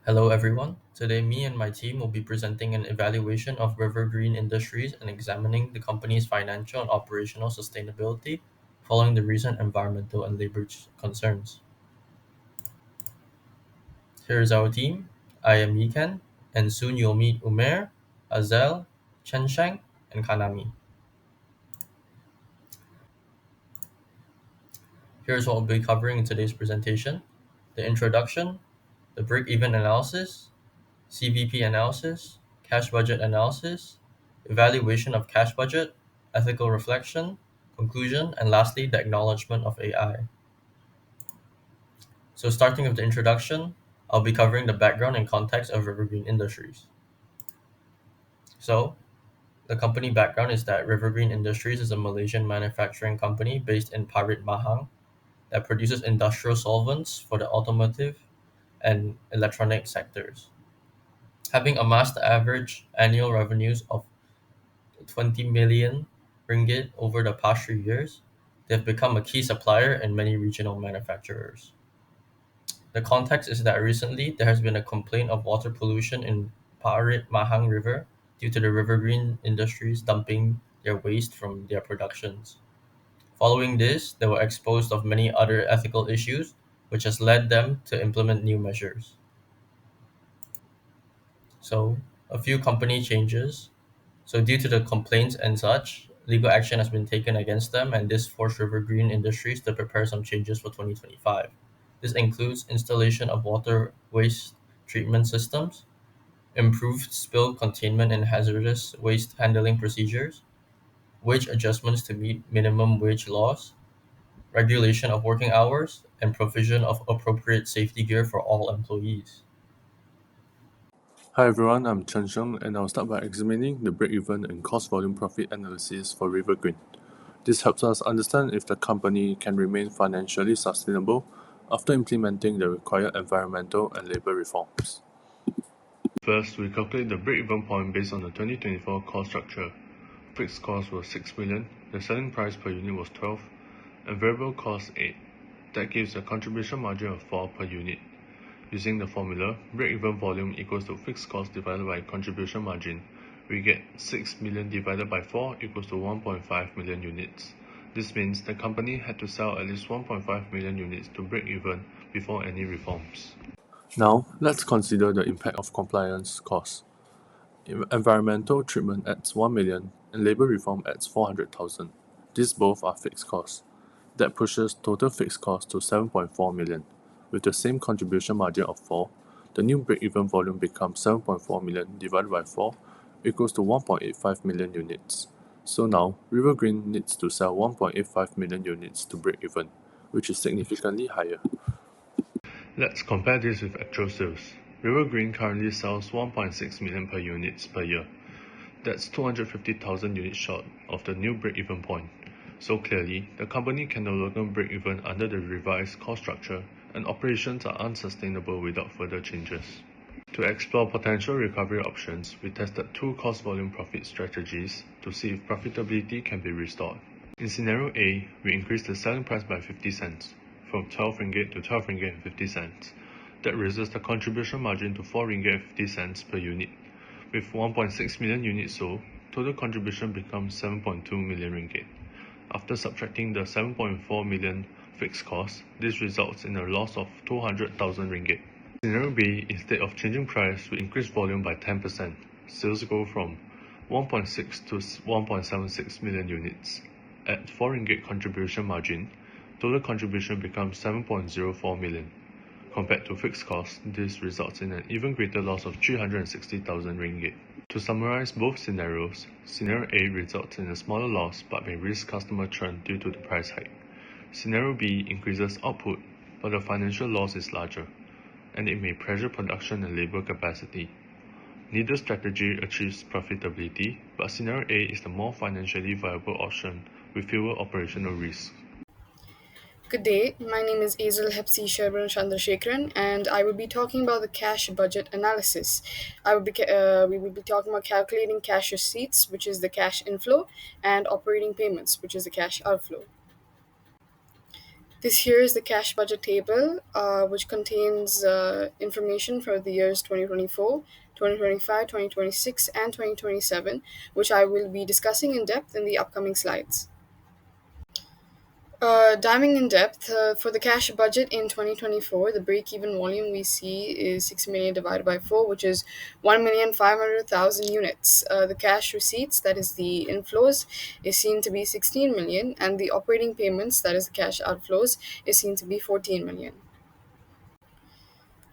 Hello everyone. Today me and my team will be presenting an evaluation of River Green Industries and examining the company's financial and operational sustainability following the recent environmental and labor concerns. Here is our team. I am Yikan, and soon you'll meet Umer, Azel, Chensheng, and Kanami. Here's what we'll be covering in today's presentation: the introduction, the break-even analysis, CVP analysis, cash budget analysis, evaluation of cash budget, ethical reflection, conclusion, and lastly, the acknowledgement of AI. So, starting with the introduction, I'll be covering the background and context of Rivergreen Industries. So, the company background is that Rivergreen Industries is a Malaysian manufacturing company based in Parit Mahang that produces industrial solvents for the automotive and electronic sectors. Having amassed average annual revenues of 20 million ringgit over the past 3 years, they have become a key supplier in many regional manufacturers. The context is that recently there has been a complaint of water pollution in Parit Mahang River due to the Rivergreen Industries dumping their waste from their productions. Following this, they were exposed of many other ethical issues, which has led them to implement new measures. So, a few company changes. So due to the complaints and such, legal action has been taken against them, and this forced River Green Industries to prepare some changes for 2025. This includes installation of water waste treatment systems, improved spill containment and hazardous waste handling procedures, wage adjustments to meet minimum wage laws, regulation of working hours, and provision of appropriate safety gear for all employees. Hi everyone, I'm Chen Sheng and I'll start by examining the break-even and cost volume profit analysis for River Green. This helps us understand if the company can remain financially sustainable after implementing the required environmental and labor reforms. First, we calculate the break-even point based on the 2024 cost structure. Fixed cost was 6 million, the selling price per unit was 12, and variable cost 8. That gives a contribution margin of 4 per unit. Using the formula, break-even volume equals to fixed cost divided by contribution margin, we get 6 million divided by 4 equals to 1.5 million units. This means the company had to sell at least 1.5 million units to break even before any reforms. Now, let's consider the impact of compliance costs. Environmental treatment adds 1 million and labor reform adds 400,000. These both are fixed costs. That pushes total fixed costs to 7.4 million. With the same contribution margin of 4, the new break-even volume becomes 7.4 million divided by 4 equals to 1.85 million units. So now, River Green needs to sell 1.85 million units to break even, which is significantly higher. Let's compare this with actual sales. River Green currently sells 1.6 million per units per year. That's 250,000 units short of the new break-even point. So clearly, the company can no longer break even under the revised cost structure, and operations are unsustainable without further changes. To explore potential recovery options, we tested two cost volume profit strategies to see if profitability can be restored. In scenario A, we increased the selling price by 50 cents, from 12 ringgit to 12 ringgit and 50 cents. That raises the contribution margin to 4 ringgit and 50 cents per unit. With 1.6 million units sold, total contribution becomes 7.2 million ringgit. After subtracting the 7.4 million fixed cost, this results in a loss of 200,000 ringgit. Scenario B, instead of changing price, we increase volume by 10%. Sales go from 1.6 to 1.76 million units. At 4 ringgit contribution margin, total contribution becomes 7.04 million. Compared to fixed costs, this results in an even greater loss of 360,000 ringgit. To summarize both scenarios, Scenario A results in a smaller loss but may risk customer churn due to the price hike. Scenario B increases output, but the financial loss is larger, and it may pressure production and labor capacity. Neither strategy achieves profitability, but Scenario A is the more financially viable option with fewer operational risks. Good day, my name is Azel Hepsi Sherban Chandrasekharan, and I will be talking about the cash budget analysis. We will be talking about calculating cash receipts, which is the cash inflow, and operating payments, which is the cash outflow. This here is the cash budget table, which contains information for the years 2024, 2025, 2026, and 2027, which I will be discussing in depth in the upcoming slides. Diving in depth, for the cash budget in 2024, the break even volume we see is 6 million divided by 4, which is 1,500,000 units. The cash receipts, that is the inflows, is seen to be 16 million, and the operating payments, that is the cash outflows, is seen to be 14 million.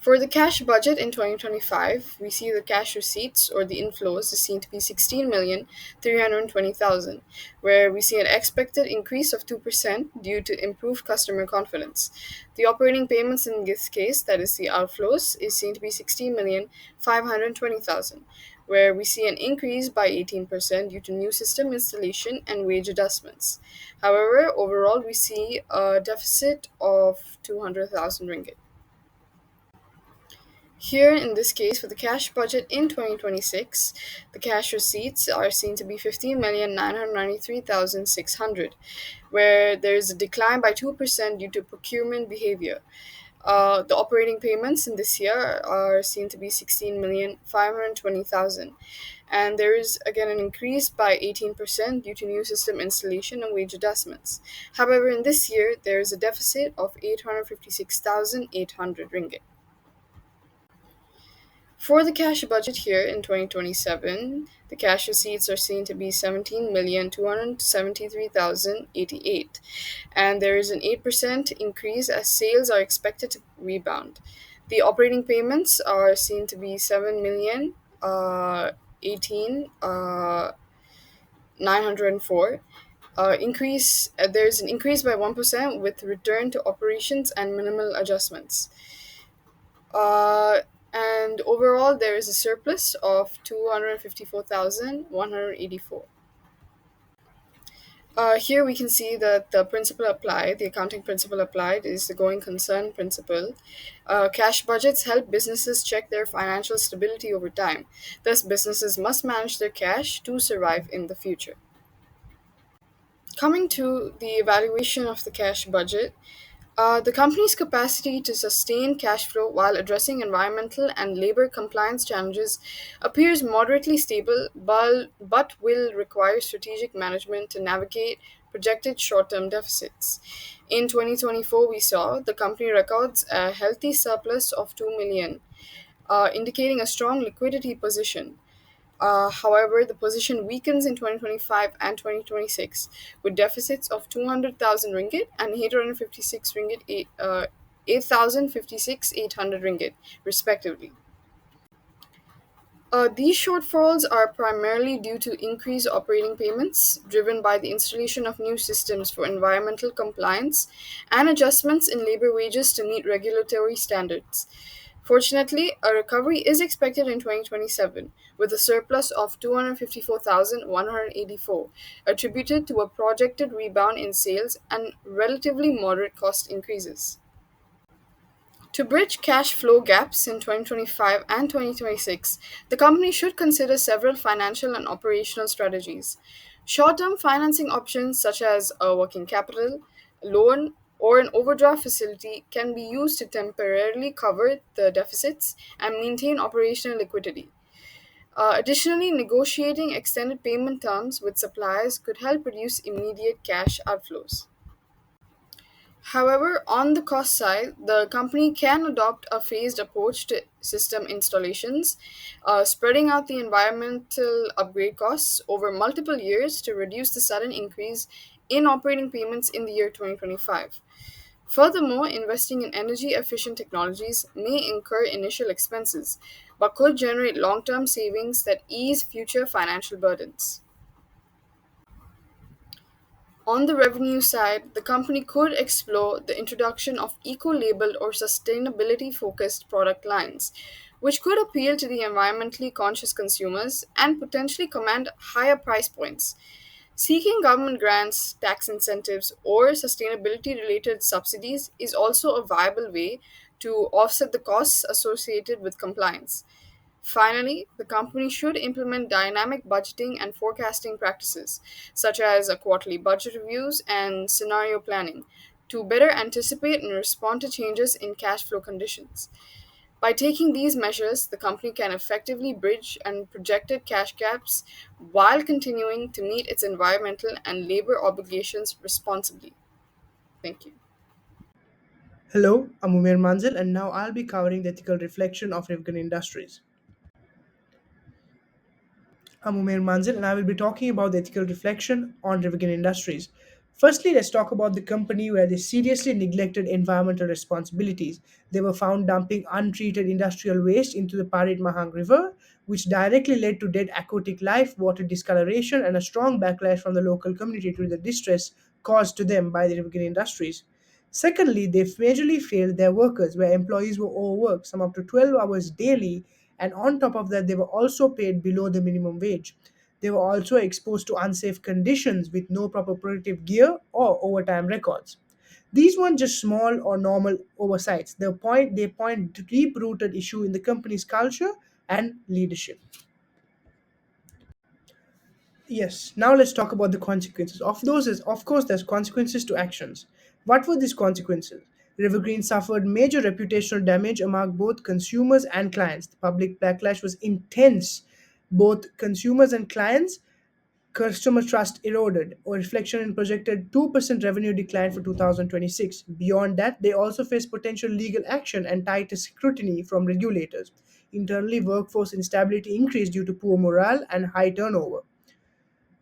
For the cash budget in 2025, we see the cash receipts or the inflows is seen to be 16,320,000, where we see an expected increase of 2% due to improved customer confidence. The operating payments in this case, that is the outflows, is seen to be 16,520,000, where we see an increase by 18% due to new system installation and wage adjustments. However, overall, we see a deficit of 200,000 ringgit. Here, in this case, for the cash budget in 2026, the cash receipts are seen to be 15,993,600, where there is a decline by 2% due to procurement behavior. The operating payments in this year are seen to be 16,520,000, and there is again an increase by 18% due to new system installation and wage adjustments. However, in this year, there is a deficit of 856,800 ringgit. For the cash budget here in 2027, the cash receipts are seen to be 17,273,088, and there is an 8% increase as sales are expected to rebound. The operating payments are seen to be 7 million 18 904. There's an increase by 1% with return to operations and minimal adjustments. Uh, and overall, there is a surplus of 254,184. Here we can see that the principle applied, the accounting principle applied, is the going concern principle. Cash budgets help businesses check their financial stability over time. Thus, businesses must manage their cash to survive in the future. Coming to the evaluation of the cash budget, the company's capacity to sustain cash flow while addressing environmental and labor compliance challenges appears moderately stable, but will require strategic management to navigate projected short term deficits. In 2024, we saw the company records a healthy surplus of 2 million, indicating a strong liquidity position. However, the position weakens in 2025 and 2026 with deficits of 200,000 ringgit and 856 ringgit, 8,056 800 ringgit, respectively. These shortfalls are primarily due to increased operating payments driven by the installation of new systems for environmental compliance and adjustments in labor wages to meet regulatory standards. Fortunately, a recovery is expected in 2027 with a surplus of 254,184, attributed to a projected rebound in sales and relatively moderate cost increases. To bridge cash flow gaps in 2025 and 2026, the company should consider several financial and operational strategies. Short term financing options such as a working capital, loan, or an overdraft facility can be used to temporarily cover the deficits and maintain operational liquidity. Additionally, negotiating extended payment terms with suppliers could help reduce immediate cash outflows. However, on the cost side, the company can adopt a phased approach to system installations, spreading out the environmental upgrade costs over multiple years to reduce the sudden increase in operating payments in the year 2025. Furthermore, investing in energy efficient technologies may incur initial expenses, but could generate long term savings that ease future financial burdens. On the revenue side, the company could explore the introduction of eco labeled or sustainability focused product lines, which could appeal to the environmentally conscious consumers and potentially command higher price points. Seeking government grants, tax incentives, or sustainability related subsidies is also a viable way to offset the costs associated with compliance. Finally, the company should implement dynamic budgeting and forecasting practices, such as quarterly budget reviews and scenario planning, to better anticipate and respond to changes in cash flow conditions. By taking these measures, the company can effectively bridge and projected cash gaps while continuing to meet its environmental and labor obligations responsibly. Thank you. Hello, I'm Umair Manzil, and now I'll be covering the ethical reflection of Rivgan Industries. I'm Umair Manzil, and I will be talking about the ethical reflection on Rivgan Industries. Firstly, let's talk about the company where they seriously neglected environmental responsibilities. They were found dumping untreated industrial waste into the Parit Mahang River, which directly led to dead aquatic life, water discoloration, and a strong backlash from the local community to the distress caused to them by the Rivgan Industries. Secondly, they majorly failed their workers, where employees were overworked, some up to 12 hours daily, and on top of that, they were also paid below the minimum wage. They were also exposed to unsafe conditions with no proper protective gear or overtime records. These weren't just small or normal oversights. They point deep-rooted issue in the company's culture and leadership. Yes, now let's talk about the consequences. Of those is of course there's consequences to actions. What were these consequences? Rivergreen suffered major reputational damage among both consumers and clients. The public backlash was intense. Both consumers and clients, customer trust eroded, a reflection in projected 2% revenue decline for 2026. Beyond that, they also face potential legal action and tighter scrutiny from regulators. Internally, workforce instability increased due to poor morale and high turnover.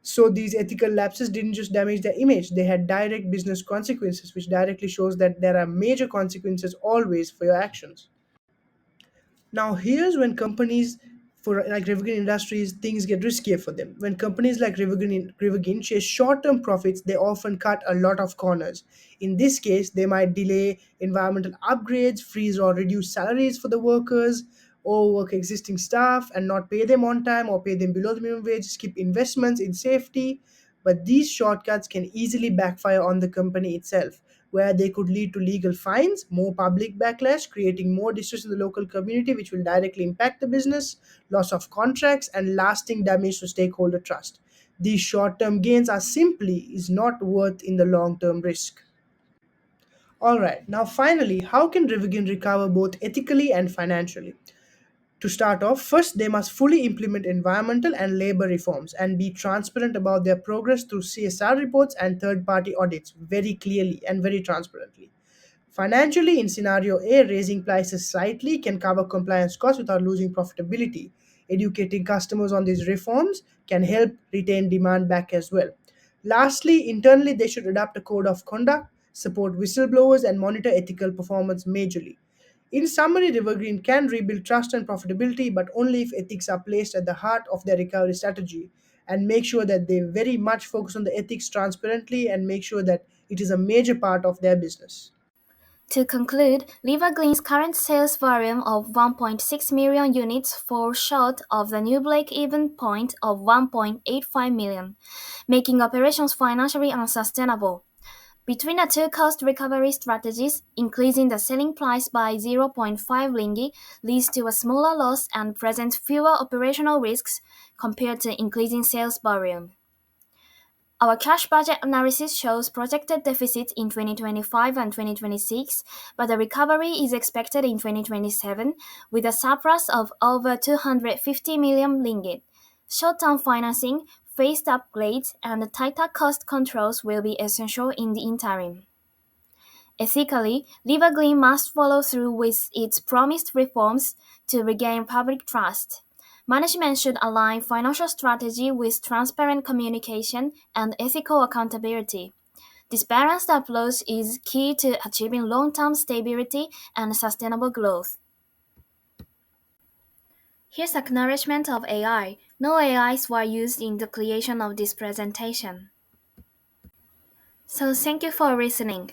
So these ethical lapses didn't just damage their image, they had direct business consequences, which directly shows that there are major consequences always for your actions. Now, here's when companies for like Rivergin Industries, things get riskier for them. When companies like Rivergin chase short-term profits, they often cut a lot of corners. In this case, they might delay environmental upgrades, freeze or reduce salaries for the workers, overwork existing staff and not pay them on time or pay them below the minimum wage, skip investments in safety. But these shortcuts can easily backfire on the company itself, where they could lead to legal fines, more public backlash, creating more distress in the local community, which will directly impact the business, loss of contracts, and lasting damage to stakeholder trust. These short term gains are simply is not worth in the long term risk. All right, now finally, how can Rivigan recover both ethically and financially? To start off, first they must fully implement environmental and labor reforms and be transparent about their progress through CSR reports and third party audits very clearly and very transparently. Financially, in scenario A, raising prices slightly can cover compliance costs without losing profitability. Educating customers on these reforms can help retain demand back as well. Lastly, internally, they should adopt a code of conduct, support whistleblowers, and monitor ethical performance majorly. In summary, Rivergreen can rebuild trust and profitability, but only if ethics are placed at the heart of their recovery strategy and make sure that they very much focus on the ethics transparently and make sure that it is a major part of their business. To conclude, Liverglean's current sales volume of 1.6 million units falls short of the new break-even point of 1.85 million, making operations financially unsustainable. Between the two cost recovery strategies, increasing the selling price by zero point 0.5 ringgit leads to a smaller loss and presents fewer operational risks compared to increasing sales volume. Our cash budget analysis shows projected deficits in 2025 and 2026, but the recovery is expected in 2027 with a surplus of over 250 million ringgit. Short-term financing, phased upgrades, and tighter cost controls will be essential in the interim. Ethically, Livergreen must follow through with its promised reforms to regain public trust. Management should align financial strategy with transparent communication and ethical accountability. This balanced approach is key to achieving long-term stability and sustainable growth. Here's acknowledgement of AI. No AIs were used in the creation of this presentation. So thank you for listening.